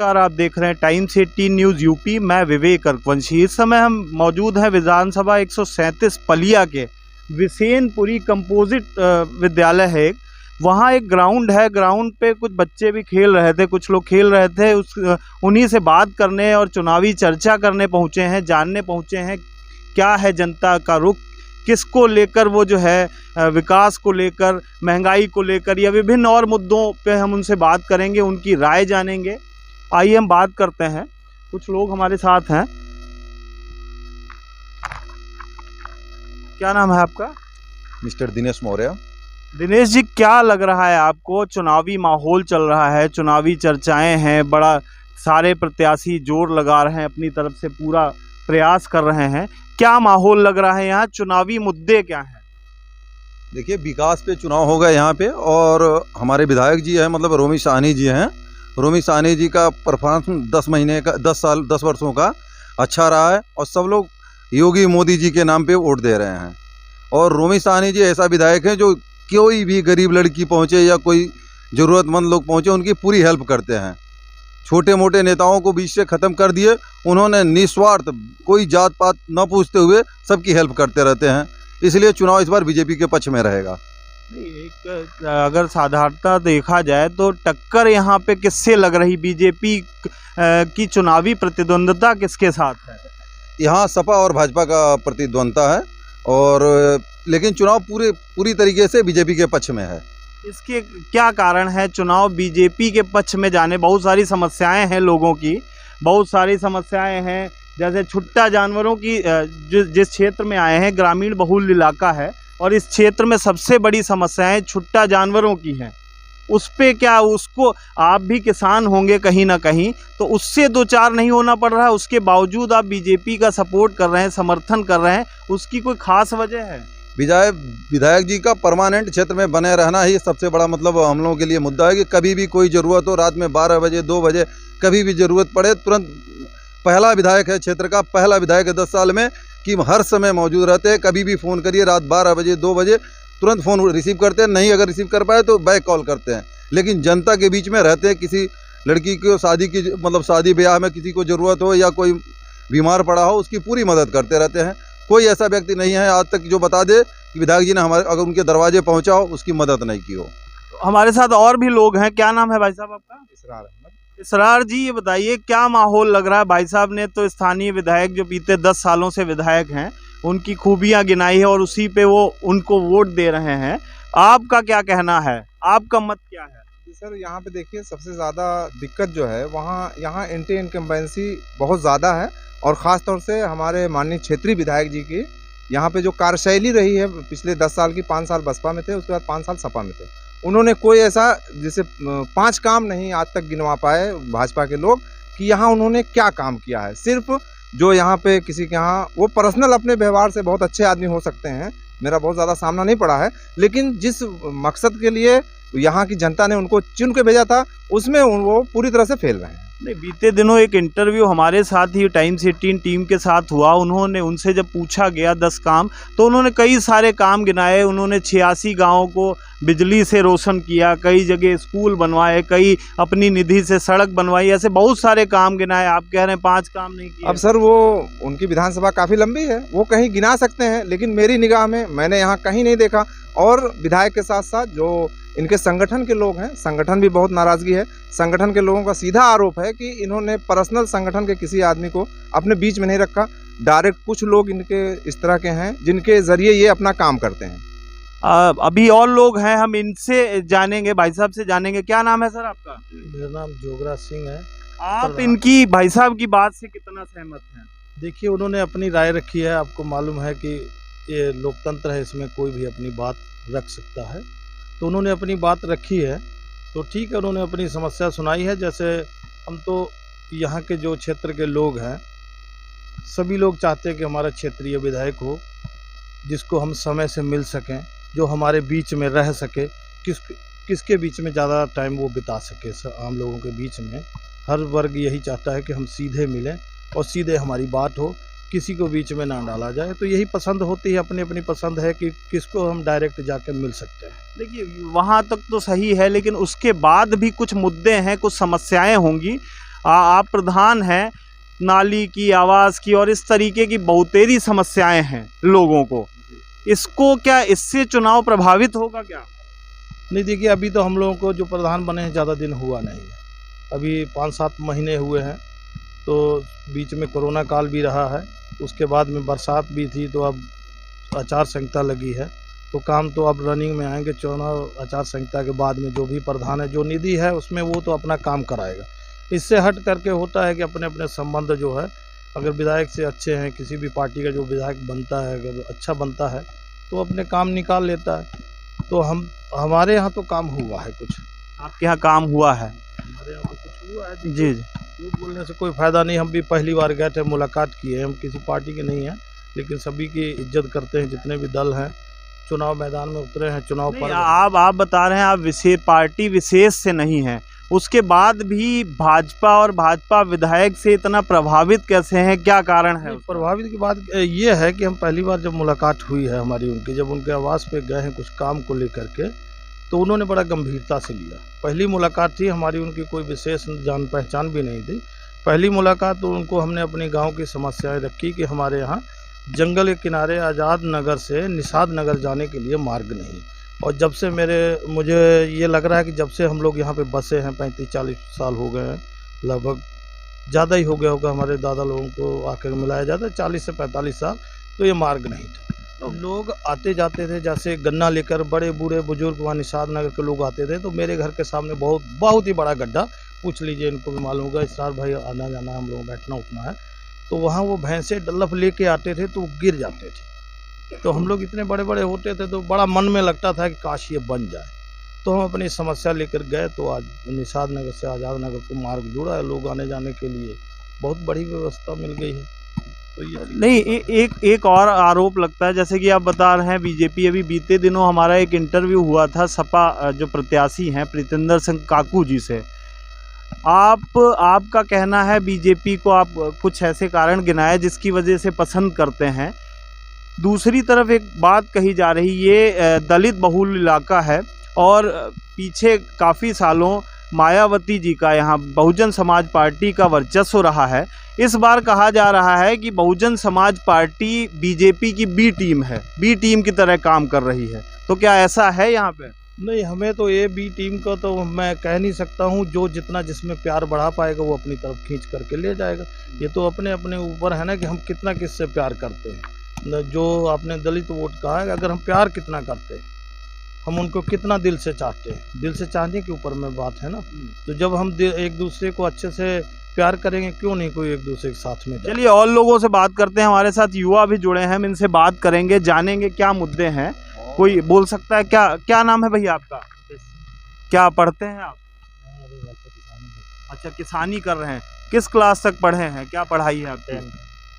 नमस्कार, आप देख रहे हैं टाइम्स 18 न्यूज़ यूपी। मैं विवेक अर्कवंशी। इस समय हम मौजूद हैं विधानसभा 137 पलिया के विसेनपुरी कंपोजिट विद्यालय है एक। वहाँ एक ग्राउंड है, ग्राउंड पे कुछ बच्चे भी खेल रहे थे, कुछ लोग खेल रहे थे। उन्हीं से बात करने और चुनावी चर्चा करने पहुँचे हैं, जानने पहुँचे हैं क्या है जनता का रुख, किसको लेकर वो जो है विकास को लेकर, महंगाई को लेकर या विभिन्न और मुद्दों पे हम उनसे बात करेंगे, उनकी राय जानेंगे। आइए हम बात करते हैं, कुछ लोग हमारे साथ हैं। क्या नाम है आपका? मिस्टर दिनेश मौर्य। दिनेश जी, क्या लग रहा है आपको? चुनावी माहौल चल रहा है, चुनावी चर्चाएं हैं, बड़ा सारे प्रत्याशी जोर लगा रहे हैं, अपनी तरफ से पूरा प्रयास कर रहे हैं। क्या माहौल लग रहा है यहाँ? चुनावी मुद्दे क्या हैं? देखिए, विकास पे चुनाव होगा यहाँ पे, और हमारे विधायक जी हैं, मतलब रोमी साहनी जी हैं। रोमी साहनी जी का परफॉर्मेंस 10 वर्षों का अच्छा रहा है, और सब लोग योगी मोदी जी के नाम पे वोट दे रहे हैं। और रोमी साहनी जी ऐसा विधायक हैं जो कोई भी गरीब लड़की पहुँचे या कोई ज़रूरतमंद लोग पहुँचे, उनकी पूरी हेल्प करते हैं। छोटे मोटे नेताओं को बीच से ख़त्म कर दिए उन्होंने, निस्वार्थ, कोई जात पात न पूछते हुए सबकी हेल्प करते रहते हैं। इसलिए चुनाव इस बार बीजेपी के पक्ष में रहेगा। एक अगर साधारणता देखा जाए तो टक्कर यहाँ पे किससे लग रही? बीजेपी की चुनावी प्रतिद्वंदता किसके साथ है? यहाँ सपा और भाजपा का प्रतिद्वंदता है, और लेकिन चुनाव पूरी तरीके से बीजेपी के पक्ष में है। इसके क्या कारण है चुनाव बीजेपी के पक्ष में जाने? बहुत सारी समस्याएं हैं लोगों की, बहुत सारी समस्याएं हैं, जैसे छुट्टा जानवरों की। जिस क्षेत्र में आए हैं, ग्रामीण बहुल इलाका है, और इस क्षेत्र में सबसे बड़ी समस्याएं छुट्टा जानवरों की हैं। उस पे क्या, उसको आप भी किसान होंगे कहीं ना कहीं, तो उससे दो चार नहीं होना पड़ रहा है, उसके बावजूद आप बीजेपी का सपोर्ट कर रहे हैं, समर्थन कर रहे हैं, उसकी कोई खास वजह है? विधायक जी का परमानेंट क्षेत्र में बने रहना ही सबसे बड़ा मतलब हम लोगों के लिए मुद्दा है कि कभी भी कोई ज़रूरत हो, रात में 12 बजे 2 बजे कभी भी ज़रूरत पड़े, तुरंत पहला विधायक है क्षेत्र का, पहला विधायक है 10 साल में कि हर समय मौजूद रहते हैं। कभी भी फ़ोन करिए, रात 12 बजे 2 बजे तुरंत फ़ोन रिसीव करते हैं, नहीं अगर रिसीव कर पाए तो बैक कॉल करते हैं। लेकिन जनता के बीच में रहते हैं, किसी लड़की को शादी ब्याह में किसी को ज़रूरत हो या कोई बीमार पड़ा हो, उसकी पूरी मदद करते रहते हैं। कोई ऐसा व्यक्ति नहीं है आज तक जो बता दे कि विधायक जी ने हमारे अगर उनके दरवाजे पहुंचा हो उसकी मदद नहीं की हो। हमारे साथ और भी लोग हैं। क्या नाम है भाई साहब आपका? इसरार अहमद। इसरार जी, ये बताइए क्या माहौल लग रहा है? भाई साहब ने तो स्थानीय विधायक जो बीते 10 सालों से विधायक हैं, उनकी खूबियां गिनाई है और उसी पे वो उनको वोट दे रहे हैं। आपका क्या कहना है? आपका मत क्या है? सर, यहाँ पे देखिए, सबसे ज़्यादा दिक्कत जो है यहाँ एंटी इनकम्बेंसी बहुत ज़्यादा है, और ख़ास तौर से हमारे माननीय क्षेत्रीय विधायक जी की यहाँ पे जो कार्यशैली रही है, पिछले 10 साल की 5 साल बसपा में थे, उसके बाद 5 साल सपा में थे, उन्होंने कोई ऐसा जैसे 5 काम नहीं आज तक गिनवा पाए भाजपा के लोग कि यहाँ उन्होंने क्या काम किया है। सिर्फ जो यहाँ पे किसी के यहाँ वो पर्सनल अपने व्यवहार से बहुत अच्छे आदमी हो सकते हैं, मेरा बहुत ज़्यादा सामना नहीं पड़ा है, लेकिन जिस मकसद के लिए यहाँ की जनता ने उनको चुन के भेजा था, उसमें वो पूरी तरह से फेल रहे हैं। नहीं, बीते दिनों एक इंटरव्यू हमारे साथ ही टाइम्स 18 टीम के साथ हुआ। उनसे जब पूछा गया 10 काम, तो उन्होंने कई सारे काम गिनाए। उन्होंने 86 गाँवों को बिजली से रोशन किया, कई जगह स्कूल बनवाए, कई अपनी निधि से सड़क बनवाई, ऐसे बहुत सारे काम गिनाए। आप कह रहे हैं 5 काम नहीं किए। अब सर, वो उनकी विधानसभा काफ़ी लंबी है, वो कहीं गिना सकते हैं, लेकिन मेरी निगाह में मैंने यहाँ कहीं नहीं देखा। और विधायक के साथ साथ जो इनके संगठन के लोग हैं, संगठन भी बहुत नाराज़गी है। संगठन के लोगों का सीधा आरोप है कि इन्होंने पर्सनल संगठन के किसी आदमी को अपने बीच में नहीं रखा। डायरेक्ट कुछ लोग इनके इस तरह के हैं जिनके ज़रिए ये अपना काम करते हैं। अभी और लोग हैं, हम इनसे जानेंगे, भाई साहब से जानेंगे। क्या नाम है सर आपका? मेरा नाम जोगराज सिंह है। आप इनकी भाई साहब की बात से कितना सहमत हैं? देखिए, उन्होंने अपनी राय रखी है। आपको मालूम है कि ये लोकतंत्र है, इसमें कोई भी अपनी बात रख सकता है, तो उन्होंने अपनी बात रखी है, तो ठीक है, उन्होंने अपनी समस्या सुनाई है। जैसे हम तो यहाँ के जो क्षेत्र के लोग हैं, सभी लोग चाहते हैं कि हमारा क्षेत्रीय विधायक हो, जिसको हम समय से मिल सकें, जो हमारे बीच में रह सके, किसके बीच में ज़्यादा टाइम वो बिता सके। आम लोगों के बीच में हर वर्ग यही चाहता है कि हम सीधे मिलें और सीधे हमारी बात हो, किसी को बीच में ना डाला जाए। तो यही पसंद होती है, अपनी अपनी पसंद है कि किसको हम डायरेक्ट जाके मिल सकते हैं। देखिए, वहाँ तक तो सही है, लेकिन उसके बाद भी कुछ मुद्दे हैं, कुछ समस्याएं होंगी। आप प्रधान हैं, नाली की, आवास की और इस तरीके की बहुतेरी समस्याएं हैं लोगों को, इसको क्या इससे चुनाव प्रभावित होगा क्या? नहीं, देखिए अभी तो हम लोगों को जो प्रधान बने हैं ज़्यादा दिन हुआ नहीं है, अभी 5-7 महीने हुए हैं। तो बीच में कोरोना काल भी रहा है, उसके बाद में बरसात भी थी, तो अब आचार संहिता लगी है, तो काम तो अब रनिंग में आएंगे। चुनाव आचार संहिता के बाद में जो भी प्रधान है, जो निधि है उसमें वो तो अपना काम कराएगा। इससे हट करके होता है कि अपने अपने संबंध जो है, अगर विधायक से अच्छे हैं, किसी भी पार्टी का जो विधायक बनता है अगर अच्छा बनता है तो अपने काम निकाल लेता है। तो हमारे यहाँ तो काम हुआ है कुछ। आपके यहाँ काम हुआ है? हमारे यहाँ तो कुछ हुआ है जी जी। झूठ बोलने से कोई फ़ायदा नहीं। हम भी पहली बार गए थे, मुलाकात किए। हम किसी पार्टी के नहीं हैं, लेकिन सभी की इज्जत करते हैं, जितने भी दल हैं। चुनाव मैदान में उतरे हैं, चुनाव नहीं, पर आप बता रहे हैं आप पार्टी विशेष से नहीं हैं, उसके बाद भी भाजपा और भाजपा विधायक से इतना प्रभावित कैसे हैं, क्या कारण है? प्रभावित की बात ये है कि हम पहली बार जब मुलाकात हुई है हमारी उनकी, जब उनके आवास पे गए हैं कुछ काम को लेकर के, तो उन्होंने बड़ा गंभीरता से लिया। पहली मुलाकात थी हमारी उनकी, कोई विशेष जान पहचान भी नहीं थी। पहली मुलाकात तो उनको हमने अपने गांव की समस्याएं रखी कि हमारे यहाँ जंगल के किनारे आज़ाद नगर से निषाद नगर जाने के लिए मार्ग नहीं। और जब से मुझे ये लग रहा है कि जब से हम लोग यहाँ पे बसे हैं 35-40 साल हो गए हैं, लगभग ज़्यादा ही हो गया होगा, हमारे दादा लोगों को आकर मिलाया जाता है 40 से 45 साल, तो ये मार्ग नहीं था। तो लोग आते जाते थे, जैसे गन्ना लेकर बड़े बूढ़े बुजुर्ग वहाँ निषाद नगर के लोग आते थे, तो मेरे घर के सामने बहुत ही बड़ा गड्ढा, पूछ लीजिए, इनको भी मालूम होगा, इसरार भाई आना जाना है, हम लोग बैठना उठना है, तो वहाँ वो भैंसे डल्लफ लेके आते थे तो वो गिर जाते थे। तो हम लोग इतने बड़े बड़े होते थे तो बड़ा मन में लगता था कि काश ये बन जाए। तो हम अपनी समस्या लेकर गए, तो आज निषाद नगर से आज़ाद नगर को मार्ग जुड़ा है, लोग आने जाने के लिए बहुत बड़ी व्यवस्था मिल गई है। तो ये नहीं, एक और आरोप लगता है, जैसे कि आप बता रहे हैं बीजेपी, अभी बीते दिनों हमारा एक इंटरव्यू हुआ था सपा जो प्रत्याशी हैं प्रीतिंदर सिंह काकू जी से। आपका कहना है बीजेपी को आप कुछ ऐसे कारण गिनाए जिसकी वजह से पसंद करते हैं। दूसरी तरफ एक बात कही जा रही, ये दलित बहुल इलाका है और पीछे काफ़ी सालों मायावती जी का यहाँ बहुजन समाज पार्टी का वर्चस्व रहा है। इस बार कहा जा रहा है कि बहुजन समाज पार्टी बीजेपी की बी टीम है, बी टीम की तरह काम कर रही है, तो क्या ऐसा है यहाँ पे? नहीं, हमें तो ये बी टीम का तो मैं कह नहीं सकता हूँ। जो जितना जिसमें प्यार बढ़ा पाएगा वो अपनी तरफ खींच करके ले जाएगा। ये तो अपने अपने ऊपर है ना कि हम कितना किससे प्यार करते हैं। जो आपने दलित वोट कहा है, अगर हम प्यार कितना करते हैं, हम उनको कितना दिल से चाहते हैं, दिल से चाहने के ऊपर में बात है ना। तो जब हम एक दूसरे को अच्छे से प्यार करेंगे, क्यों नहीं कोई एक दूसरे के साथ में। चलिए और लोगों से बात करते हैं, हमारे साथ युवा भी जुड़े हैं, हम इनसे बात करेंगे, जानेंगे क्या मुद्दे हैं। कोई बोल सकता है? क्या नाम है भैया आपका? क्या पढ़ते हैं आप? अच्छा, किसानी कर रहे हैं। किस क्लास तक पढ़े हैं, क्या पढ़ाई है आपकी?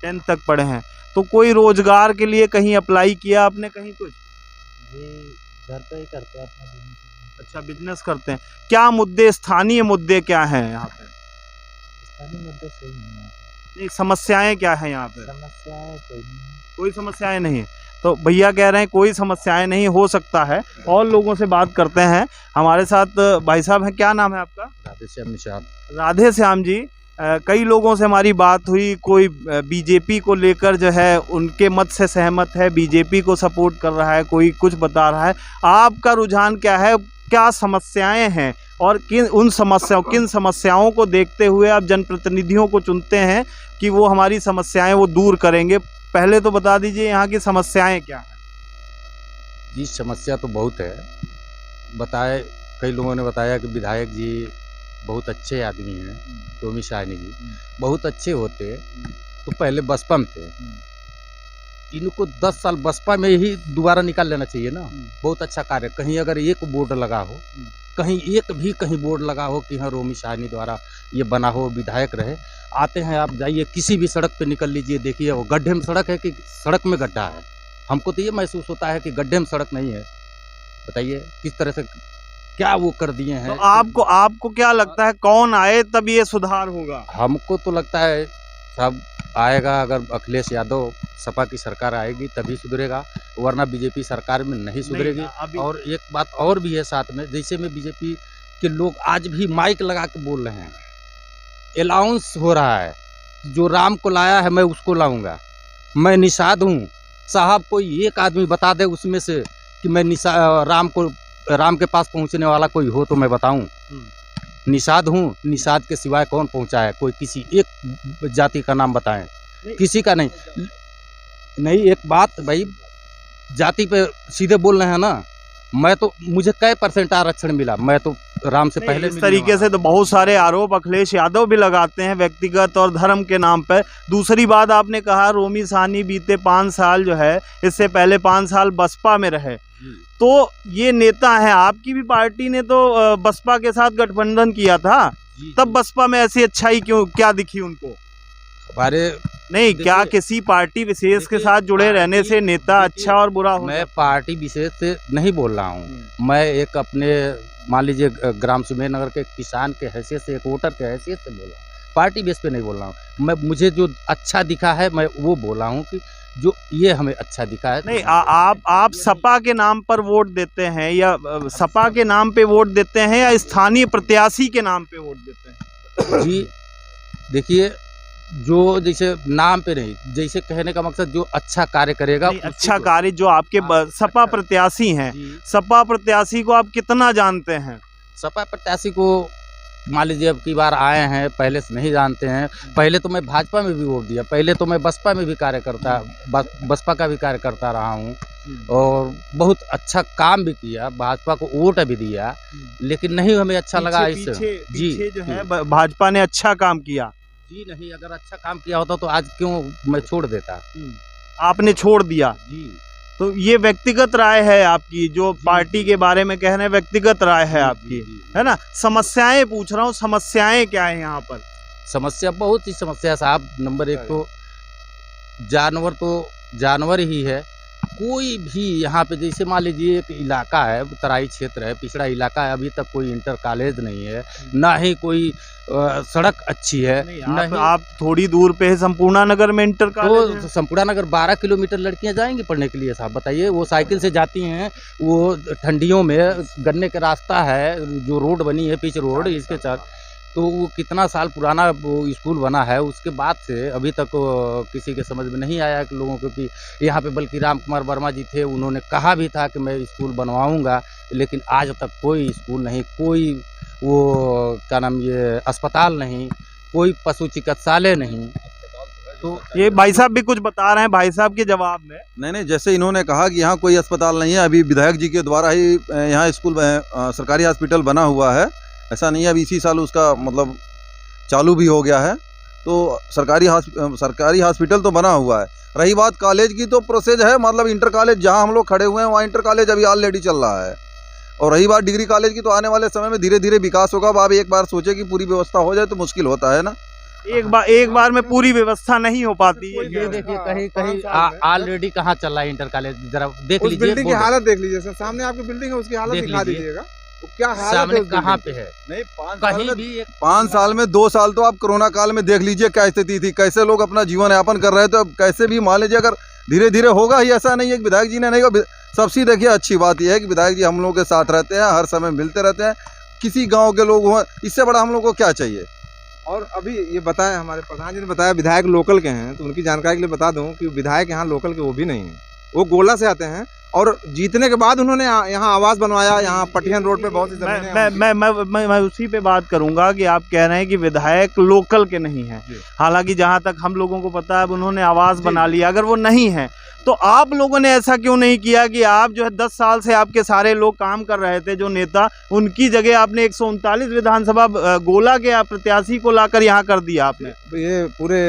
10th तक पढ़े हैं। तो कोई रोजगार के लिए कहीं अप्लाई किया आपने, कहीं कुछ? जी, घर पे ही करते हैं अपना बिजनेस। अच्छा, बिजनेस करते हैं। क्या मुद्दे, स्थानीय मुद्दे क्या हैं यहाँ पे? स्थानीय मुद्दे सही नहीं है। नहीं, समस्याएं क्या हैं यहाँ पे? समस्याएं कोई नहीं है। कोई समस्याएं नहीं। तो भैया कह रहे हैं कोई समस्याएं नहीं, हो सकता है। और लोगों से बात करते हैं, हमारे साथ भाई साहब हैं। क्या नाम है आपका? राधेश्याम निषाद। राधेश्याम जी, कई लोगों से हमारी बात हुई, कोई बीजेपी को लेकर जो है उनके मत से सहमत है, बीजेपी को सपोर्ट कर रहा है, कोई कुछ बता रहा है। आपका रुझान क्या है, क्या समस्याएं हैं और किन समस्याओं को देखते हुए आप जनप्रतिनिधियों को चुनते हैं कि वो हमारी समस्याएं वो दूर करेंगे? पहले तो बता दीजिए यहाँ की समस्याएं क्या हैं। जी, समस्या तो बहुत है। कई लोगों ने बताया कि विधायक जी बहुत अच्छे आदमी हैं, टोमी शाहनी जी बहुत अच्छे होते, तो पहले बसपा में थे, इनको 10 साल बसपा में ही दोबारा निकाल लेना चाहिए ना। बहुत अच्छा कार्य, कहीं अगर एक बोर्ड लगा हो, कहीं बोर्ड लगा हो कि हाँ रोमी शाहनी द्वारा ये बना हो, विधायक रहे। आते हैं, आप जाइए किसी भी सड़क पे निकल लीजिए, देखिए वो गड्ढे में सड़क है कि सड़क में गड्ढा है। हमको तो ये महसूस होता है कि गड्ढे में सड़क नहीं है। बताइए किस तरह से क्या वो कर दिए हैं। तो आपको क्या लगता है कौन आए तब ये सुधार होगा? हमको तो लगता है सब आएगा, अगर अखिलेश यादव सपा की सरकार आएगी तभी सुधरेगा, वरना बीजेपी सरकार में नहीं सुधरेगी। और एक बात और भी है साथ में, जैसे में बीजेपी के लोग आज भी माइक लगा के बोल रहे हैं अलाउंस हो रहा है, जो राम को लाया है मैं उसको लाऊंगा, मैं निषाद हूँ। साहब कोई एक आदमी बता दे उसमें से कि मैं राम के पास पहुँचने वाला कोई हो तो मैं बताऊँ। निषाद हूँ, निषाद के सिवाय कौन पहुँचा है? कोई किसी एक जाति का नाम बताएं, किसी का नहीं। एक बात भाई, जाति पे सीधे बोल रहे हैं ना, मुझे कई % आरक्षण मिला, मैं तो राम से पहले इस तरीके से तो बहुत सारे आरोप अखिलेश यादव भी लगाते हैं व्यक्तिगत और धर्म के नाम पर। दूसरी बात आपने कहा रोमी साहनी बीते 5 साल जो है, इससे पहले 5 साल बसपा में रहे, तो ये नेता हैं, आपकी भी पार्टी ने तो बसपा के साथ गठबंधन किया था, तब बसपा में ऐसी अच्छाई क्या दिखी उनको? हमारे नहीं, क्या किसी पार्टी विशेष के साथ जुड़े रहने से नेता अच्छा और बुरा हो? मैं पार्टी विशेष से नहीं बोल रहा हूँ, मैं एक अपने मान लीजिए ग्राम सुमेर नगर के किसान के हैसियत से, एक वोटर के हैसियत से बोल रहा हूँ, पार्टी बेस पे नहीं बोल रहा हूँ। मुझे जो अच्छा दिखा है मैं वो बोल रहा हूँ कि जो ये हमें अच्छा दिखा है। नहीं, आप सपा के नाम पर वोट देते हैं या सपा के नाम पे वोट देते हैं या स्थानीय प्रत्याशी के नाम पे वोट देते हैं? जी देखिए, जो जैसे नाम पे नहीं, जैसे कहने का मकसद जो अच्छा कार्य करेगा, अच्छा कार्य जो आपके सपा प्रत्याशी हैं, सपा प्रत्याशी को आप कितना जानते हैं? सपा प्रत्याशी को मान लीजिए अब की बार आए हैं, पहले से नहीं जानते हैं। पहले तो मैं भाजपा में भी वोट दिया, पहले तो मैं बसपा में भी बसपा का भी कार्य करता रहा हूँ और बहुत अच्छा काम भी किया, भाजपा को वोट भी दिया, लेकिन नहीं हमें अच्छा लगा। पीछे जो है भाजपा ने अच्छा काम किया जी, नहीं अगर अच्छा काम किया होता तो आज क्यों मैं छोड़ देता? आपने छोड़ दिया जी। तो ये व्यक्तिगत राय है आपकी, जो पार्टी के बारे में कह रहे हैं व्यक्तिगत राय है आपकी, है ना? समस्याएं पूछ रहा हूँ, समस्याएं क्या है यहाँ पर? समस्या बहुत ही समस्या है साहब। नंबर 1 तो जानवर ही है। कोई भी यहाँ पे जैसे मान लीजिए एक इलाका है, तराई क्षेत्र है, पिछड़ा इलाका है, अभी तक कोई इंटर कॉलेज नहीं है, ना ही कोई सड़क अच्छी है। नहीं, आप थोड़ी दूर पे है संपूर्णा नगर में इंटर कॉलेज तो संपूर्णा नगर 12 किलोमीटर लड़कियां जाएंगी पढ़ने के लिए साहब, बताइए। वो साइकिल से जाती हैं, वो ठंडियों में गन्ने का रास्ता है, जो रोड बनी है पिच रोड, इसके साथ तो वो कितना साल पुराना वो स्कूल बना है, उसके बाद से अभी तक किसी के समझ में नहीं आया कि लोगों को कि यहाँ पे, बल्कि राम कुमार वर्मा जी थे, उन्होंने कहा भी था कि मैं स्कूल बनवाऊंगा, लेकिन आज तक कोई स्कूल नहीं, कोई वो क्या नाम ये अस्पताल नहीं, कोई पशु चिकित्सालय नहीं। तो ये भाई साहब भी कुछ बता रहे हैं, भाई साहब के जवाब में। नहीं, जैसे इन्होंने कहा कि यहाँ कोई अस्पताल नहीं है, अभी विधायक जी के द्वारा ही यहाँ स्कूल सरकारी हॉस्पिटल बना हुआ है, ऐसा नहीं है अभी इसी साल उसका मतलब चालू भी हो गया है, तो सरकारी हॉस्पिटल तो बना हुआ है। रही बात कॉलेज की, तो प्रोसेस है, मतलब इंटर कॉलेज जहाँ हम लोग खड़े हुए हैं वहाँ इंटर कॉलेज अभी ऑलरेडी चल रहा है। और रही बात डिग्री कॉलेज की, तो आने वाले समय में धीरे धीरे विकास होगा। अब आप एक बार सोचे कि पूरी व्यवस्था हो जाए तो मुश्किल होता है ना, एक बार में पूरी व्यवस्था नहीं हो पाती है। ये देखिए कहीं ऑलरेडी कहाँ चल रहा है इंटर कॉलेज, जरा देख लीजिए, बिल्डिंग की हालत देख लीजिए सर, सामने आपकी बिल्डिंग है, उसकी हालत दिखा दीजिएगा, तो क्या हालत है, कहाँ पे है? नहीं, कहीं भी 5 साल में 2 साल तो आप कोरोना काल में देख लीजिए क्या स्थिति थी, कैसे लोग अपना जीवन यापन कर रहे थे। अब कैसे भी मान लीजिए, अगर धीरे धीरे होगा ही, ऐसा नहीं है कि विधायक जी ने नहीं। सबसे देखिए अच्छी बात यह है कि विधायक जी हम लोगों के साथ रहते हैं, हर समय मिलते रहते हैं, किसी गाँव के लोग हों, इससे बड़ा हम लोग को क्या चाहिए। और अभी ये बताया, हमारे प्रधान जी ने बताया विधायक लोकल के हैं, तो उनकी जानकारी के लिए बता दूं कि विधायक यहाँ लोकल के वो भी नहीं हैं, वो गोला से आते हैं, और जीतने के बाद उन्होंने यहाँ आवास बनवाया, यहाँ पटियान रोड पे बहुत सी जमीनें। मैं उसी पे बात करूंगा कि आप कह रहे हैं कि विधायक लोकल के नहीं हैं, हालांकि जहां तक हम लोगों को पता है उन्होंने आवास बना लिया। अगर वो नहीं है तो आप लोगों ने ऐसा क्यों नहीं किया कि आप जो है 10 साल से आपके सारे लोग काम कर रहे थे, जो नेता, उनकी जगह आपने 139 विधानसभा गोला के प्रत्याशी को लाकर यहाँ कर दिया आपने? ये पूरे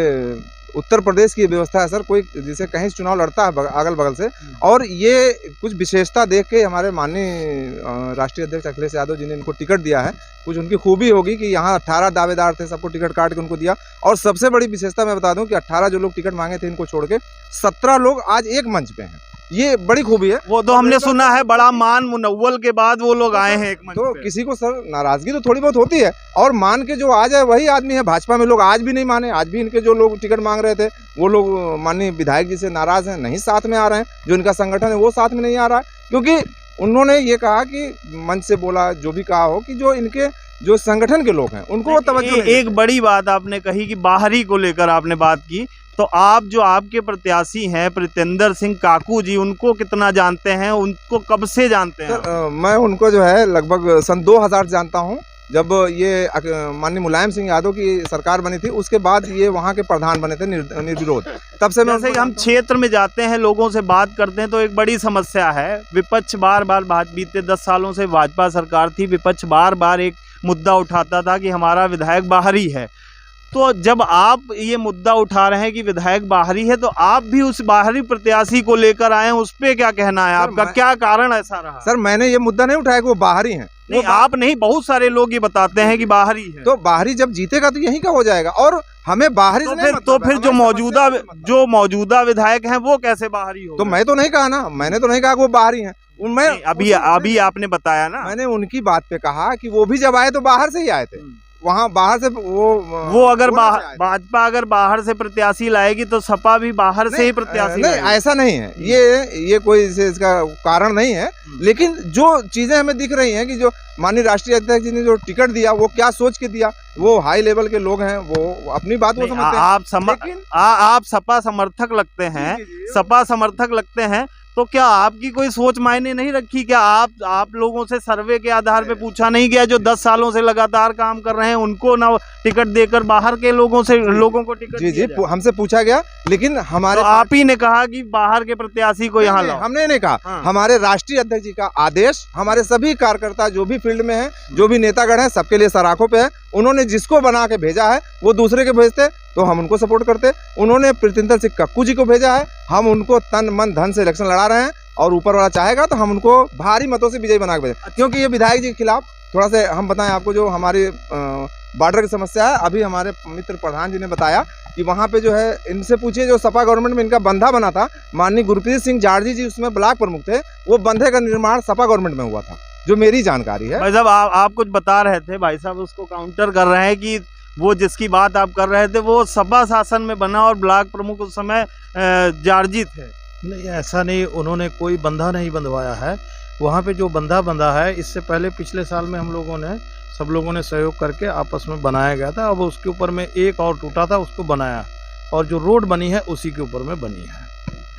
उत्तर प्रदेश की व्यवस्था है सर, कोई जैसे कहीं चुनाव लड़ता है अगल बगल से, और ये कुछ विशेषता देख के हमारे माननीय राष्ट्रीय अध्यक्ष अखिलेश यादव जी ने इनको टिकट दिया है। कुछ उनकी खूबी होगी कि यहाँ 18 दावेदार थे, सबको टिकट काट के उनको दिया। और सबसे बड़ी विशेषता मैं बता दूं कि 18 जो लोग टिकट मांगे थे इनको छोड़ के 17 लोग आज एक मंच पे हैं, ये बड़ी खूबी है। वो तो हमने सुना है, बड़ा मान मुनव्वल के बाद वो लोग आए हैं एक मंच तो पे। किसी को सर नाराजगी तो थोड़ी बहुत होती है, और मान के जो आ जाए वही आदमी है। भाजपा में लोग आज भी नहीं माने, आज भी इनके जो लोग टिकट मांग रहे थे वो लोग माननीय विधायक जी से नाराज हैं, नहीं साथ में आ रहे हैं। जो इनका संगठन है वो साथ में नहीं आ रहा है, क्योंकि उन्होंने ये कहा कि मंच से बोला, जो भी कहा हो, कि जो इनके जो संगठन के लोग हैं उनको वो तवज्जो नहीं एक बड़ी बात आपने कही कि बाहरी को लेकर आपने बात की, तो आप जो आपके प्रत्याशी हैं प्रीतेंद्र सिंह काकू जी, उनको कितना जानते हैं, उनको कब से जानते हैं? मैं उनको जो है लगभग सन 2000 जानता हूँ, जब ये माननीय मुलायम सिंह यादव की सरकार बनी थी उसके बाद ये वहाँ के प्रधान बने थे निर्विरोध, तब से मैं जैसे कि हम क्षेत्र में जाते हैं, लोगों से बात करते हैं, तो एक बड़ी समस्या है, विपक्ष बार बार बीते 10 सालों से भाजपा सरकार थी, विपक्ष बार बार एक मुद्दा उठाता था कि हमारा विधायक बाहरी है। तो जब आप ये मुद्दा उठा रहे हैं कि विधायक बाहरी है, तो आप भी उस बाहरी प्रत्याशी को लेकर आए हैं, उस पे क्या कहना है आपका? क्या कारण ऐसा रहा? सर मैंने ये मुद्दा नहीं उठाया कि वो बाहरी हैं। नहीं, आप नहीं, बहुत सारे लोग ये बताते हैं कि बाहरी है। तो बाहरी जब जीतेगा तो यहीं का हो जाएगा, और हमें बाहरी से नहीं तो मतलब है, फिर जो मौजूदा विधायक हैं वो कैसे बाहरी हो? तो मैं तो नहीं कहा ना, मैंने तो नहीं कहा कि वो बाहरी हैं। मैं अभी आपने बताया ना, मैंने उनकी बात पे कहा कि वो भी जब आए तो बाहर से ही आए थे, वहाँ बाहर से वो अगर भाजपा अगर बाहर से प्रत्याशी लाएगी तो सपा भी बाहर से ही प्रत्याशी नहीं, ऐसा नहीं है, ये कोई इसका कारण नहीं है। लेकिन जो चीजें हमें दिख रही हैं कि जो माननीय राष्ट्रीय अध्यक्ष जी ने जो टिकट दिया वो क्या सोच के दिया, वो हाई लेवल के लोग हैं, वो अपनी बात वो समझते हैं। आप सपा समर्थक लगते हैं, सपा समर्थक लगते हैं, तो क्या आपकी कोई सोच मायने नहीं रखी? क्या आप लोगों से सर्वे के आधार पे पूछा नहीं गया, जो 10 सालों से लगातार काम कर रहे हैं उनको ना टिकट देकर बाहर के लोगों को टिकट? जी हमसे पूछा गया, लेकिन हमारे तो आप ही ने कहा कि बाहर के प्रत्याशी को यहाँ लाओ। हमने नहीं कहा, हाँ। हमारे राष्ट्रीय अध्यक्ष जी का आदेश हमारे सभी कार्यकर्ता जो भी फील्ड में हैं, जो भी नेतागण हैं, सबके लिए सराखों पे है। उन्होंने जिसको बना के भेजा है वो दूसरे के भेजते तो हम उनको सपोर्ट करते। उन्होंने प्रीतेंद्र सिंह काकू जी को भेजा है, हम उनको तन मन धन से इलेक्शन लड़ा रहे हैं, और ऊपर वाला चाहेगा तो हम उनको भारी मतों से विजयी बना के भेजें। क्योंकि ये विधायक जी के खिलाफ थोड़ा से हम बताएं आपको, जो हमारी बॉर्डर की समस्या है, अभी हमारे मित्र प्रधान जी ने बताया कि वहाँ पे जो है, इनसे पूछिए, जो सपा गवर्नमेंट में इनका बंधा बना था, माननीय गुरप्रीत सिंह जाड़जी जी उसमें ब्लॉक प्रमुख थे, वो बंधे का निर्माण सपा गवर्नमेंट में हुआ था, जो मेरी जानकारी है। भाई साहब आप कुछ बता रहे थे, भाई साहब उसको काउंटर कर रहे हैं कि वो जिसकी बात आप कर रहे थे वो सपा शासन में बना और ब्लॉक प्रमुख उस समय जाड़जी थे। नहीं, ऐसा नहीं, उन्होंने कोई बंधा नहीं बंधवाया है। वहाँ पे जो बंधा बंधा है, इससे पहले पिछले साल में हम लोगों ने सब लोगों ने सहयोग करके आपस में बनाया गया था। अब उसके ऊपर में एक और टूटा था, उसको बनाया, और जो रोड बनी है उसी के ऊपर में बनी है।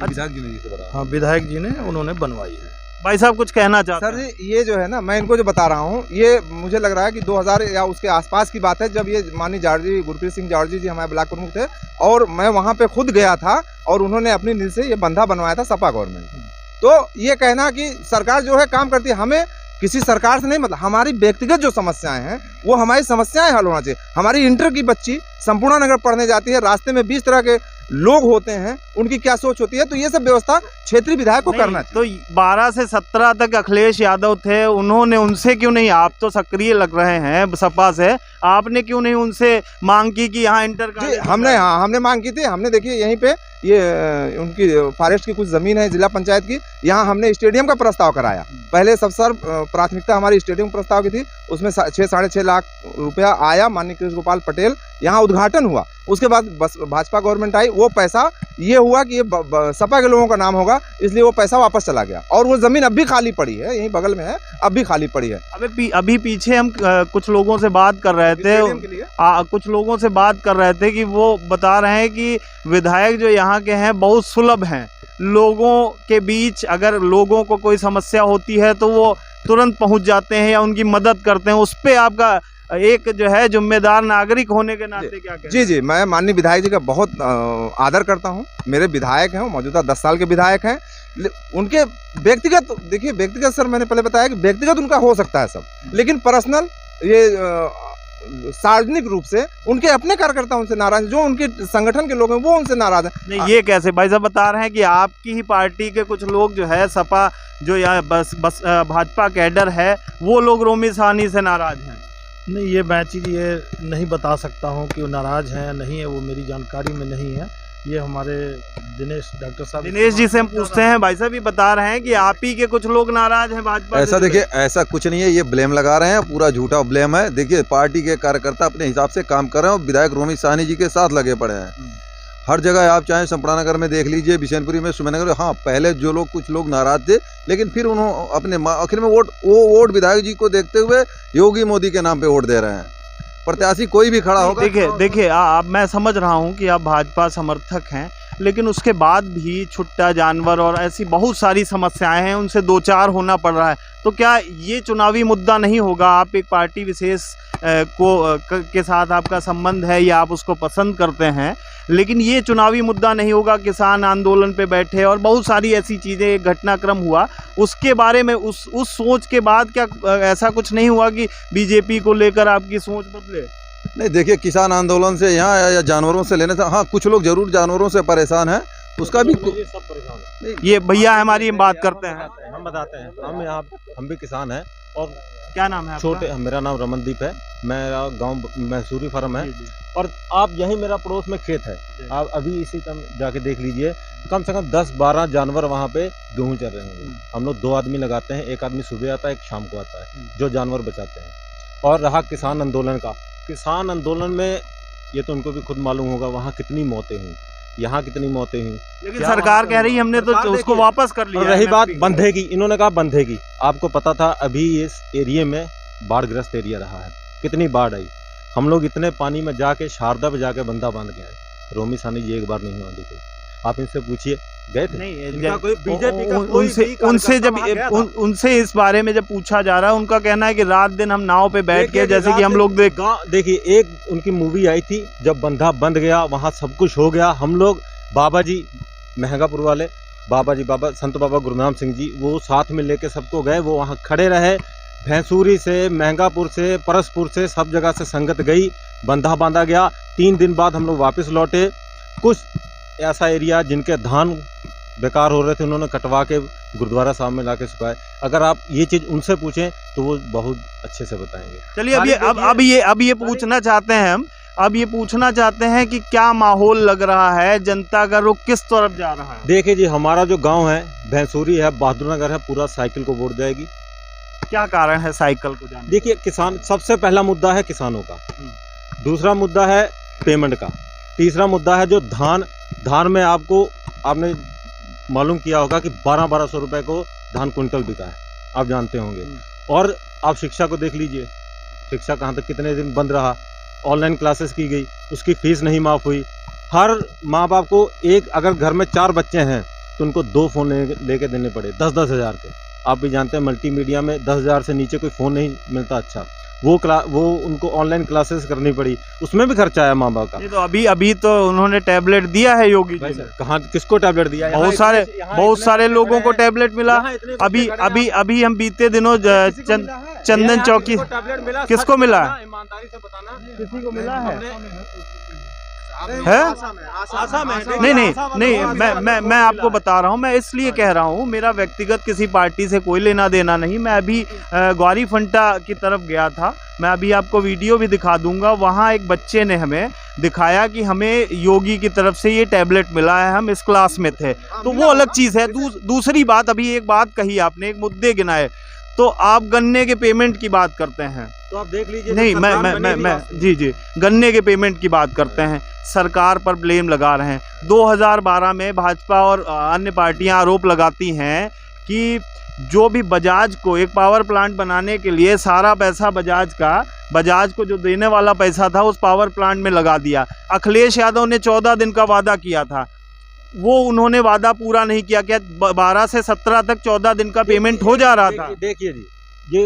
विधायक जी ने जिसे बनाया। हाँ, विधायक जी ने उन्होंने बनवाई है। भाई साहब कुछ कहना चाहते हैं? सर जी, ये जो है ना, मैं इनको जो बता रहा हूँ, ये मुझे लग रहा है कि 2000 या उसके आसपास की बात है, जब ये माननीय जाड़जी गुरप्रीत सिंह जाड़जी जी हमारे ब्लॉक प्रमुख थे, और मैं वहाँ पे खुद गया था, और उन्होंने अपनी नींद से ये बंधा बनवाया था सपा गवर्नमेंट। तो ये कहना कि सरकार जो है काम करती है, हमें किसी सरकार से नहीं मतलब, हमारी व्यक्तिगत जो समस्याएं हैं वो हमारी समस्याएं हल होना चाहिए। हमारी इंटर की बच्ची संपूर्ण नगर पढ़ने जाती है, रास्ते में 20 तरह के लोग होते हैं, उनकी क्या सोच होती है, तो ये सब व्यवस्था क्षेत्रीय विधायक को करना चाहिए। तो 12 से 17 तक अखिलेश यादव थे, उन्होंने उनसे क्यों नहीं, आप तो सक्रिय लग रहे हैं सपा से, आपने क्यों नहीं उनसे मांग की कि यहाँ इंटर जी हमने मांग की थी। हमने देखिए यहीं पे ये उनकी फॉरेस्ट की कुछ ज़मीन है जिला पंचायत की, यहाँ हमने स्टेडियम का प्रस्ताव कराया। पहले सबसे प्राथमिकता हमारी स्टेडियम प्रस्ताव की थी, उसमें 6-6.5 लाख रुपया आया, माननीय कृष्ण गोपाल पटेल, यहाँ उद्घाटन हुआ। उसके बाद बस भाजपा गवर्नमेंट आई, वो पैसा ये हुआ कि ये सपा के लोगों का नाम होगा, इसलिए वो पैसा वापस चला गया, और वो ज़मीन अब भी खाली पड़ी है, यहीं बगल में है, अब भी खाली पड़ी है। अभी पीछे हम कुछ लोगों से बात कर रहे थे, कुछ लोगों से बात कर रहे थे कि वो बता रहे हैं कि विधायक जो यहाँ के हैं बहुत सुलभ हैं, लोगों के बीच अगर लोगों को कोई समस्या होती है तो वो तुरंत पहुँच जाते हैं या उनकी मदद करते हैं। उस पर आपका एक जो है जिम्मेदार नागरिक होने के नाते क्या कहते हैं? जी, मैं माननीय विधायक जी का बहुत आदर करता हूं। मेरे विधायक हैं, मौजूदा 10 साल के विधायक हैं। उनके व्यक्तिगत, देखिए व्यक्तिगत सर, मैंने पहले बताया कि व्यक्तिगत उनका हो सकता है सब, लेकिन पर्सनल ये सार्वजनिक रूप से उनके अपने कार्यकर्ता उनसे नाराज, जो उनके संगठन के लोग हैं वो उनसे नाराज हैं। नहीं, ये कैसे? भाई साहब बता रहे हैं कि आपकी ही पार्टी के कुछ लोग जो है सपा जो या बस भाजपा कैडर है, वो लोग रोमी साहनी से नाराज हैं। नहीं, ये मैं चीज़ ये नहीं बता सकता हूँ कि वो नाराज़ हैं या नहीं है, वो मेरी जानकारी में नहीं है। ये हमारे डॉक्टर साहब दिनेश जी से हम पूछते हैं। भाई साहब ये बता रहे हैं कि आप ही के कुछ लोग नाराज हैं भाजपा। ऐसा देखिए, ऐसा कुछ नहीं है, ये ब्लेम लगा रहे हैं, पूरा झूठा ब्लेम है। देखिए पार्टी के कार्यकर्ता अपने हिसाब से काम कर रहे हैं और विधायक रोमी साहनी जी के साथ लगे पड़े हैं। हर जगह आप चाहे संपड़ा नगर में देख लीजिए, बिशनपुरी में, सुमेरनगर, हाँ पहले जो लोग कुछ लोग नाराज थे, लेकिन फिर उन्होंने अपने आखिर में वोट विधायक जी को देखते हुए योगी मोदी के नाम पे वोट दे रहे हैं। प्रत्याशी कोई भी खड़ा होगा। देखिए मैं समझ रहा हूँ कि आप भाजपा समर्थक हैं, लेकिन उसके बाद भी छुट्टा जानवर और ऐसी बहुत सारी समस्याएं हैं, उनसे दो चार होना पड़ रहा है। तो क्या ये चुनावी मुद्दा नहीं होगा? आप एक पार्टी विशेष के साथ आपका संबंध है या आप उसको पसंद करते हैं, लेकिन ये चुनावी मुद्दा नहीं होगा? किसान आंदोलन पे बैठे और बहुत सारी ऐसी चीज़ें, घटनाक्रम हुआ, उसके बारे में उस सोच के बाद क्या ऐसा कुछ नहीं हुआ कि बीजेपी को लेकर आपकी सोच बदले? नहीं, देखिए किसान आंदोलन से यहाँ या जानवरों से लेने से, हाँ कुछ लोग जरूर जानवरों से परेशान हैं, उसका भी सब परेशान है। ये भैया हमारी बात करते हैं, हम बताते हैं। हम भी किसान हैं। और क्या नाम है आपका? छोटे, मेरा नाम रमनदीप है, मेरा गांव मैसूरी फार्म है। और आप यहीं मेरा पड़ोस में खेत है, आप अभी इसी टाइम जाके देख लीजिए, कम से कम 10-12 जानवर वहाँ पे गेहूँ चल रहे होंगे। हम लोग 2 आदमी लगाते हैं, एक आदमी सुबह आता है, एक शाम को आता है, जो जानवर बचाते हैं। और रहा किसान आंदोलन का, किसान आंदोलन में ये तो उनको भी खुद मालूम होगा वहाँ कितनी मौतें हुई, यहाँ कितनी मौतें हुई, लेकिन सरकार कह रही है हमने तो उसको वापस कर लिया। और रही बात बंधेगी, इन्होंने कहा बंधेगी। आपको पता था अभी इस एरिया में बाढ़ग्रस्त एरिया रहा है, कितनी बाढ़ आई। हम लोग इतने पानी में जाके शारदा पे जाके बंदा बांध के आए। रोमी सानी जी एक बार नहीं हुआ, देखो आप इनसे पूछिए, गए थे? नहीं, कोई बीजेपी का उनसे जब उनसे इस बारे में जब पूछा जा रहा है, उनका कहना है कि रात दिन हम नाव पे बैठ के, जैसे कि हम लोग देखिए एक उनकी मूवी आई थी, जब बंधा बंध गया वहाँ सब कुछ हो गया। हम लोग बाबा जी महंगापुर वाले बाबा संत बाबा गुरुनाम सिंह जी, वो साथ में लेके सबको गए, वो वहाँ खड़े रहे। भैंसूरी से, महंगापुर से, परसपुर से, सब जगह से संगत गई, बंधा बांधा गया। 3 दिन बाद हम लोग वापस लौटे। कुछ ऐसा एरिया जिनके धान बेकार हो रहे थे, उन्होंने कटवा के गुरुद्वारा साहब में लाके सुखाए। अगर आप ये चीज़ उनसे पूछें तो वो बहुत अच्छे से बताएंगे। चलिए अब ये पूछना चाहते हैं हम, अब ये पूछना चाहते हैं कि क्या माहौल लग रहा है, जनता का रुख किस तरफ जा रहा है? देखिए जी, हमारा जो गांव है भैंसूरी है, बहादुर नगर है, पूरा साइकिल को वोट जाएगी। क्या कारण है साइकिल को जाने? देखिए किसान, सबसे पहला मुद्दा है किसानों का, दूसरा मुद्दा है पेमेंट का, तीसरा मुद्दा है जो धान में आपने मालूम किया होगा कि 1200 रुपए को धान कुंटल बिका है, आप जानते होंगे। और आप शिक्षा को देख लीजिए, शिक्षा कहाँ तक कितने दिन बंद रहा, ऑनलाइन क्लासेस की गई, उसकी फीस नहीं माफ़ हुई। हर माँ बाप को एक, अगर घर में 4 बच्चे हैं तो उनको 2 फ़ोन लेके देने पड़े 10-10 हज़ार के। आप भी जानते हैं मल्टीमीडिया में 10 हज़ार से नीचे कोई फ़ोन नहीं मिलता अच्छा। वो उनको ऑनलाइन क्लासेस करनी पड़ी, उसमें भी खर्चा आया माँ बाप का। नहीं तो अभी तो उन्होंने टैबलेट दिया है योगी जी ने। कहाँ, किसको टैबलेट दिया? बहुत सारे लोगों को टैबलेट मिला। अभी हम बीते दिनों चंदन चौकी, किसको मिला? ईमानदारी से बताना, किसी को मिला है? नहीं, मैं आपको बता रहा हूँ, मैं इसलिए कह रहा हूँ, मेरा व्यक्तिगत किसी पार्टी से कोई लेना देना नहीं। मैं अभी ग्वारी फंटा की तरफ गया था, मैं अभी आपको वीडियो भी दिखा दूंगा। वहाँ एक बच्चे ने हमें दिखाया कि हमें योगी की तरफ से ये टैबलेट मिला है, हम इस क्लास में थे, तो वो अलग चीज़ है। दूसरी बात, अभी एक बात कही आपने, एक मुद्दे गिनाए, तो आप गन्ने के पेमेंट की बात करते हैं, तो आप देख लीजिए। नहीं, मैं जी गन्ने के पेमेंट की बात करते हैं, सरकार पर ब्लेम लगा रहे हैं। 2012 में भाजपा और अन्य पार्टियां आरोप लगाती हैं कि जो भी बजाज को एक पावर प्लांट बनाने के लिए सारा पैसा बजाज को जो देने वाला पैसा था उस पावर प्लांट में लगा दिया। अखिलेश यादव ने 14 दिन का वादा किया था, वो उन्होंने वादा पूरा नहीं किया। क्या 12 से 17 तक 14 दिन का पेमेंट हो जा रहा था? देखिए जी,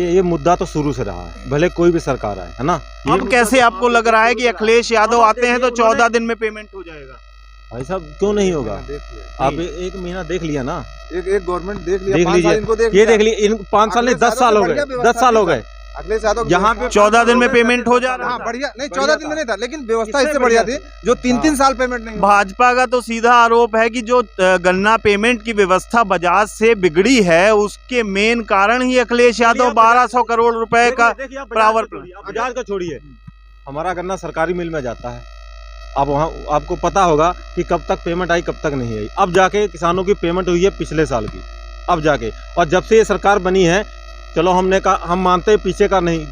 ये मुद्दा तो शुरू से रहा है, भले कोई भी सरकार आए, है ना। अब कैसे आपको लग रहा है कि अखिलेश यादव आते हैं तो 14 दिन में पेमेंट हो जाएगा? भाई साहब क्यों नहीं होगा? आप 1 महीना देख लिया ना, एक गवर्नमेंट देख लिया, देख लीजिए, ये देख लीजिए, इन 5 साल नहीं 10 साल हो गए, 10 साल हो गए। अखिलेश यादव यहाँ पे 14 दिन में पेमेंट हो जा रहा है। बढ़िया, नहीं 14 दिन में नहीं था, लेकिन व्यवस्था इससे बढ़िया थी, जो 3-3 साल पेमेंट नहीं। भाजपा का तो सीधा आरोप है कि जो गन्ना पेमेंट की व्यवस्था बजाज से बिगड़ी है, उसके मेन कारण ही अखिलेश यादव 1200 करोड़ रुपए का पावर प्लांट। बजाज का छोड़िए, हमारा गन्ना सरकारी मिल में जाता है। अब वहाँ आपको पता होगा कि कब तक पेमेंट आई, कब तक नहीं आई। अब जाके किसानों की पेमेंट हुई है पिछले साल की, अब जाके। और जब से ये सरकार बनी है, चलो हमने कहा, हम मानते हैं पीछे का नहीं,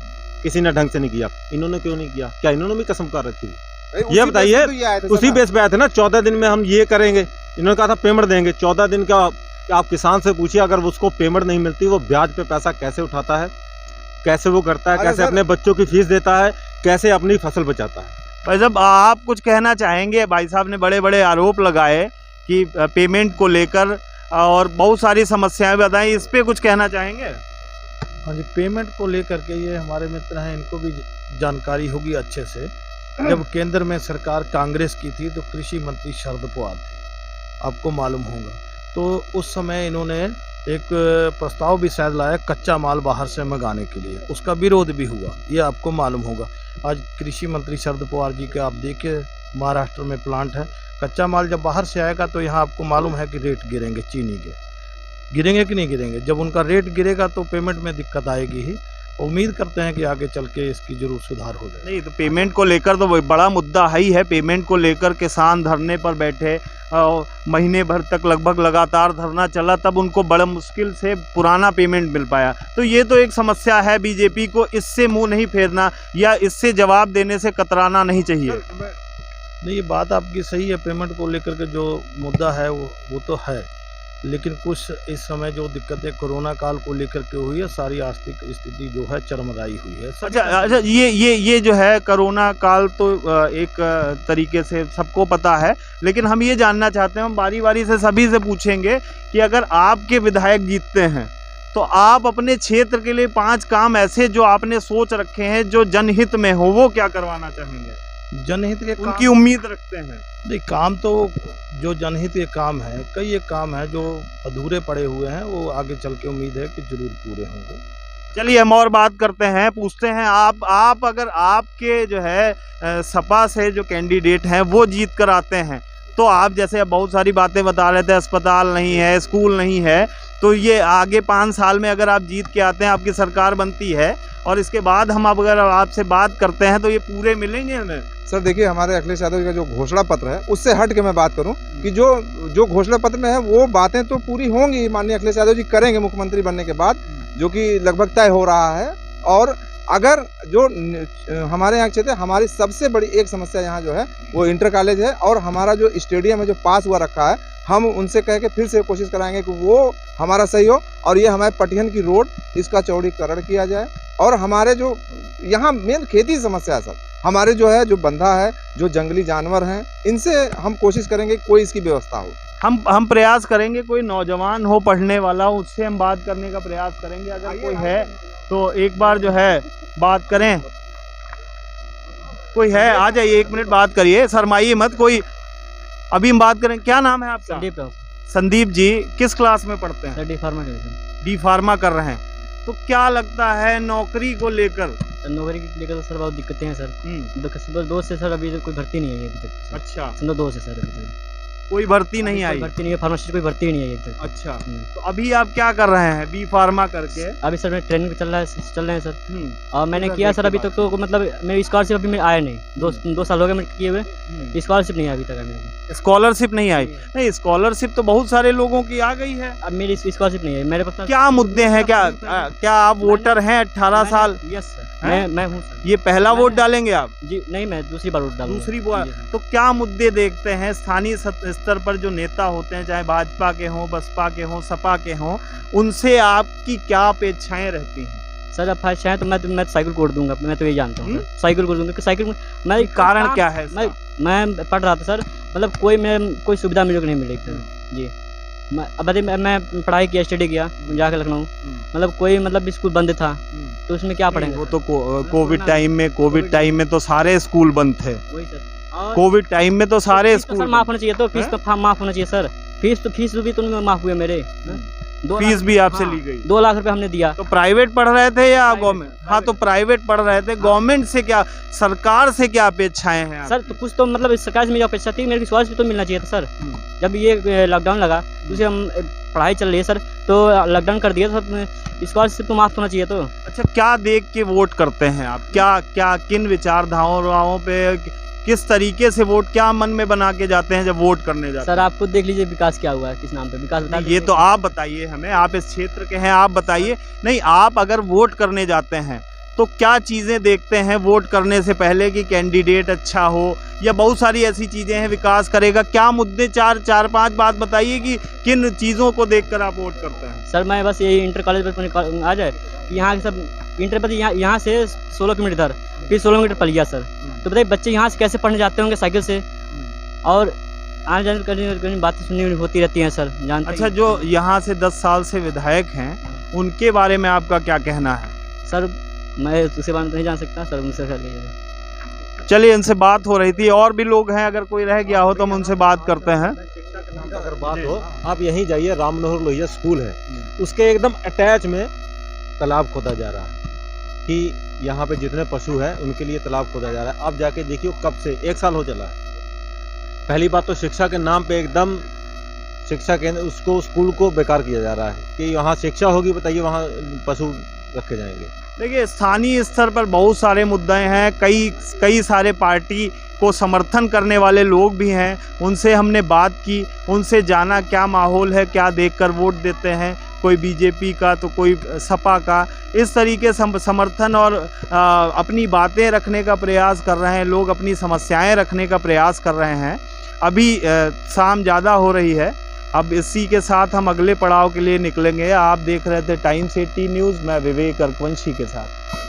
किसी ने ढंग से नहीं किया। इन्होंने क्यों नहीं किया? क्या इन्होंने भी कसम कर रखी थी? ये बताइए, उसी बेस पे आए थे ना, 14 दिन में हम ये करेंगे, इन्होंने कहा था पेमेंट देंगे। 14 दिन का आप किसान से पूछिए, अगर उसको पेमेंट नहीं मिलती वो ब्याज पे पैसा कैसे उठाता है, कैसे वो करता है, अरे कैसे सर, अपने बच्चों की फीस देता है, कैसे अपनी फसल बचाता है। भाई साहब आप कुछ कहना चाहेंगे? भाई साहब ने बड़े बड़े आरोप लगाए कि पेमेंट को लेकर और बहुत सारी समस्याएं बताई, इस पे कुछ कहना चाहेंगे? हाँ जी, पेमेंट को लेकर के ये हमारे मित्र हैं, इनको भी जानकारी होगी अच्छे से। जब केंद्र में सरकार कांग्रेस की थी तो कृषि मंत्री शरद पवार थे, आपको मालूम होगा। तो उस समय इन्होंने एक प्रस्ताव भी शायद लाया कच्चा माल बाहर से मंगाने के लिए, उसका विरोध भी हुआ, ये आपको मालूम होगा। आज कृषि मंत्री शरद पवार जी के आप देखिए महाराष्ट्र में प्लांट है, कच्चा माल जब बाहर से आएगा तो यहाँ आपको मालूम है कि रेट गिरेंगे, चीनी के गिरेंगे कि नहीं गिरेंगे। जब उनका रेट गिरेगा तो पेमेंट में दिक्कत आएगी ही। उम्मीद करते हैं कि आगे चल के इसकी जरूर सुधार हो जाए। नहीं तो पेमेंट को लेकर तो वही बड़ा मुद्दा है ही है। पेमेंट को लेकर किसान धरने पर बैठे और महीने भर तक लगभग लगातार धरना चला, तब उनको बड़ा मुश्किल से पुराना पेमेंट मिल पाया। तो ये तो एक समस्या है, बीजेपी को इससे मुंह नहीं फेरना या इससे जवाब देने से कतराना नहीं चाहिए। नहीं, ये बात आपकी सही है, पेमेंट को लेकर के जो मुद्दा है वो तो है, लेकिन कुछ इस समय जो दिक्कतें कोरोना काल को लेकर के हुई है, सारी आर्थिक स्थिति जो है चरमराई हुई है। अच्छा, ये जो है कोरोना काल तो एक तरीके से सबको पता है, लेकिन हम ये जानना चाहते हैं, हम बारी बारी से सभी से पूछेंगे कि अगर आपके विधायक जीतते हैं तो आप अपने क्षेत्र के लिए 5 काम ऐसे जो आपने सोच रखे हैं जो जनहित में हो, वो क्या करवाना चाहेंगे? जनहित के उनकी उम्मीद रखते हैं। नहीं, काम तो जो जनहित के काम है, कई एक काम है जो अधूरे पड़े हुए हैं, वो आगे चल के उम्मीद है कि जरूर पूरे होंगे। चलिए हम और बात करते हैं, पूछते हैं आप अगर आपके जो है सपा से जो कैंडिडेट हैं वो जीत कर आते हैं तो आप जैसे बहुत सारी बातें बता रहे थे, अस्पताल नहीं है, स्कूल नहीं है, तो ये आगे 5 साल में अगर आप जीत के आते हैं, आपकी सरकार बनती है और इसके बाद हम अगर आपसे बात करते हैं तो ये पूरे मिलेंगे हमें? सर देखिए, हमारे अखिलेश यादव जी का जो घोषणा पत्र है उससे हट के मैं बात करूं कि जो घोषणा पत्र में है वो बातें तो पूरी होंगी, माननीय अखिलेश यादव जी करेंगे मुख्यमंत्री बनने के बाद, जो कि लगभग तय हो रहा है। और अगर जो हमारे यहाँ क्षेत्र, हमारी सबसे बड़ी एक समस्या यहाँ जो है वो इंटर कॉलेज है, और हमारा जो स्टेडियम है जो पास हुआ रखा है, हम उनसे कह के फिर से कोशिश कराएंगे कि वो हमारा सही हो, और ये हमारे पटिहन की रोड इसका चौड़ीकरण किया जाए। और हमारे जो यहाँ मेन खेती समस्या है सर, हमारे जो है जो बंधा है, जो जंगली जानवर हैं, इनसे हम कोशिश करेंगे कोई इसकी व्यवस्था हो। हम प्रयास करेंगे, कोई नौजवान हो पढ़ने वाला हो उससे हम बात करने का प्रयास करेंगे, अगर कोई है तो एक बार जो है बात करें। कोई है, आ जाइए, 1 मिनट बात करिए, शर्माइए मत, कोई अभी हम बात करें। क्या नाम है आपका? संदीप है। संदीप जी, किस क्लास में पढ़ते हैं? सर डी फार्मा के लिए सर। डी फार्मा कर रहे हैं, तो क्या लगता है नौकरी को लेकर? नौकरी के लेकर तो सर बहुत दिक्कतें हैं सर। सुबह 2 से सर अभी तक कोई भर्ती नहीं आई है अभी तक सर। अच्छा, सुबह 2 से सर अभी तक कोई भर्ती नहीं आई? भर्ती नहीं है, फार्मेसी कोई भर्ती ही नहीं आई अभी तक। अच्छा, तो अभी आप क्या कर रहे हैं बी फार्मा करके? अभी सर मैं ट्रेनिंग पे चल रहे हैं सर। और मैंने किया सर अभी तक तो मतलब मेरी स्कॉलरशिप अभी मेरे आया नहीं, 2 साल हो गए मेरे किए हुए, स्कॉलरशिप नहीं आई अभी तक है मेरे को। स्कॉलरशिप नहीं आई? नहीं, स्कॉलरशिप तो बहुत सारे लोगों की आ गई है, अब मेरी स्कॉलरशिप नहीं है मेरे पास। क्या मुद्दे हैं? क्या आप वोटर हैं 18 साल? यस सर, मैं हूँ सर। ये पहला वोट डालेंगे आप? जी नहीं, मैं दूसरी बार वोट डालूंगा। दूसरी बार? तो क्या मुद्दे देखते हैं स्थानीय स्तर पर जो नेता होते हैं, चाहे भाजपा के हों, बसपा के हों, सपा के हों, उनसे आपकी क्या अपेक्षाएं रहती हैं? सर अब अपेक्षाएं तो मैं साइकिल कोड दूंगा, मैं तो ये जानता हूँ साइकिल कोड दूंगा कि साइकिल मैं कारण क्या है? मैं पढ़ रहा था सर, मतलब कोई सुविधा मुझे नहीं मिली थी जी। मैं पढ़ाई किया, स्टडी किया जाकर लखनऊ, मतलब कोई मतलब स्कूल बंद था, तो उसमें क्या पढ़ेंगे? वो तो कोविड टाइम में तो सारे स्कूल बंद थे। वही सर, कोविड टाइम में तो सारे स्कूल माफ होना चाहिए, तो फीस तो माफ होना चाहिए सर। फीस भी तो माफ हुए मेरे, फीस भी आपसे ली गई? 2 लाख रुपए हमने दिया। तो प्राइवेट पढ़ रहे थे या गवर्नमेंट? हाँ, तो प्राइवेट पढ़ रहे थे। गवर्नमेंट से क्या, सरकार से क्या अपेक्षाएं हैं सर? तो कुछ तो मतलब सरकार से मेरी अपेक्षा थी, मेरे विश्वास भी तो मिलना चाहिए था सर। जब ये लॉकडाउन लगा दूसरे हम पढ़ाई चल रही है सर, तो लॉकडाउन कर दिया तो स्कॉलरशिप तो माफ होना चाहिए। तो अच्छा, क्या देख के वोट करते हैं आप? क्या किन विचारधाराओं पे, किस तरीके से वोट, क्या मन में बना के जाते हैं जब वोट करने जाते हैं? सर आप खुद देख लीजिए विकास क्या हुआ है, किस नाम पे विकास बता। ये तो आप बताइए हमें, आप इस क्षेत्र के हैं, आप बताइए। नहीं, आप अगर वोट करने जाते हैं तो क्या चीज़ें देखते हैं वोट करने से पहले कि कैंडिडेट अच्छा हो, या बहुत सारी ऐसी चीज़ें हैं विकास करेगा? क्या मुद्दे चार पांच बात बताइए कि किन चीज़ों को देखकर आप वोट करते हैं? सर मैं बस यही इंटर कॉलेज पर आ जाए कि यहाँ के सब इंटर पर यहाँ से 16 किलोमीटर इधर, फिर 16 किलोमीटर पलिया सर। तो बताइए बच्चे यहाँ से कैसे पढ़ने जाते होंगे साइकिल से, और आने जाने करने बातें सुननी होती रहती हैं सर, जानते अच्छा, जो यहाँ से 10 साल से विधायक हैं उनके बारे में आपका क्या कहना है? सर मैं उसके बारे में नहीं जान सकता सर, मुझसे कर लीजिए। चलिए, इनसे बात हो रही थी, और भी लोग हैं, अगर कोई रह गया हो तो हम उनसे बात करते हैं। अगर बात हो, आप यहीं जाइए, राम मनोहर लोहिया स्कूल है, उसके एकदम अटैच में तालाब खोदा जा रहा है कि यहाँ पे जितने पशु हैं उनके लिए तालाब खोदा जा रहा है। आप जाके देखिए कब से 1 साल हो चला है। पहली बात तो शिक्षा के नाम पे एकदम शिक्षा केंद्र उसको स्कूल को बेकार किया जा रहा है कि वहाँ शिक्षा होगी, बताइए वहाँ पशु रखे जाएंगे। देखिए, स्थानीय स्तर पर बहुत सारे मुद्दे हैं, कई सारे पार्टी को समर्थन करने वाले लोग भी हैं, उनसे हमने बात की, उनसे जाना क्या माहौल है, क्या देखकर वोट देते हैं, कोई बीजेपी का तो कोई सपा का, इस तरीके से समर्थन और अपनी बातें रखने का प्रयास कर रहे हैं लोग, अपनी समस्याएं रखने का प्रयास कर रहे हैं। अभी शाम ज़्यादा हो रही है, अब इसी के साथ हम अगले पड़ाव के लिए निकलेंगे। आप देख रहे थे टाइम्स 80 न्यूज़, मैं विवेक अर्कवंशी के साथ।